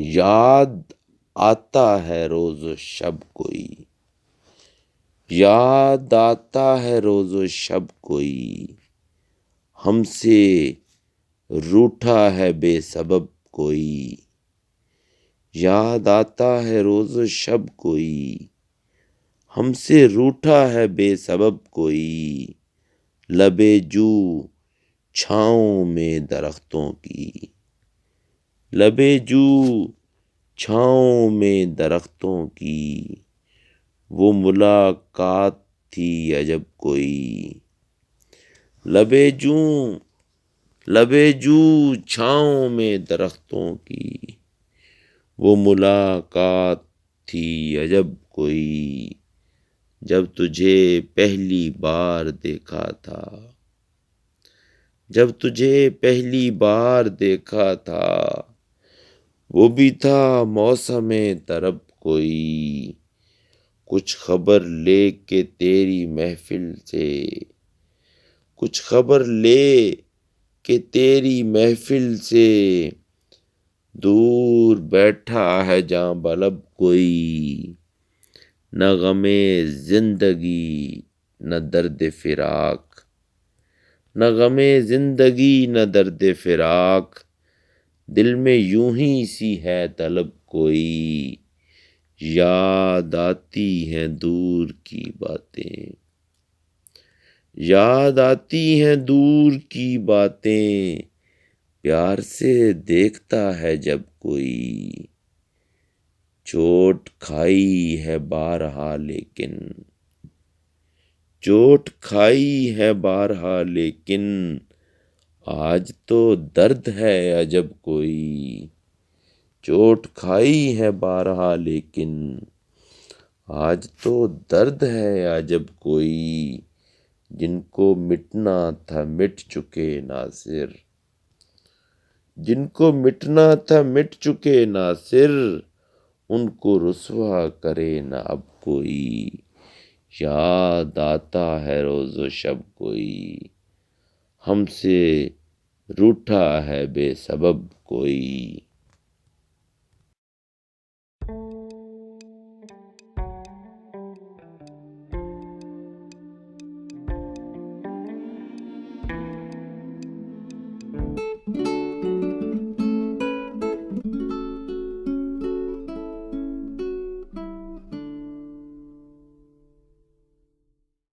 یاد آتا ہے روز و شب کوئی، یاد آتا ہے روز و شب کوئی، ہم سے روٹھا ہے بے سبب کوئی، یاد آتا ہے روز و شب کوئی، ہم سے روٹھا ہے بے سبب کوئی، لبے جو چھاؤں میں درختوں کی، لبے جو چھاؤں میں درختوں کی، وہ ملاقات تھی عجب کوئی، لبے جو چھاؤں میں درختوں کی، وہ ملاقات تھی عجب کوئی، جب تجھے پہلی بار دیکھا تھا، جب تجھے پہلی بار دیکھا تھا، وہ بھی تھا موسم طرب کوئی، کچھ خبر لے کے تیری محفل سے، کچھ خبر لے کے تیری محفل سے، دور بیٹھا ہے جاں بلب کوئی، نہ غم زندگی نہ درد فراق، نہ غم زندگی نہ درد فراق، دل میں یوں ہی سی ہے طلب کوئی، یاد آتی ہیں دور کی باتیں، یاد آتی ہیں دور کی باتیں، پیار سے دیکھتا ہے جب کوئی، چوٹ کھائی ہے بارہا لیکن، چوٹ کھائی ہے بارہا لیکن، آج تو درد ہے عجب کوئی، چوٹ کھائی ہے بارہا لیکن، آج تو درد ہے عجب کوئی، جن کو مٹنا تھا مٹ چکے ناصر، جن کو مٹنا تھا مٹ چکے ناصر، ان کو رسوا کرے نہ اب کوئی، یاد آتا ہے روز و شب کوئی، ہم سے روٹھا ہے بے سبب کوئی۔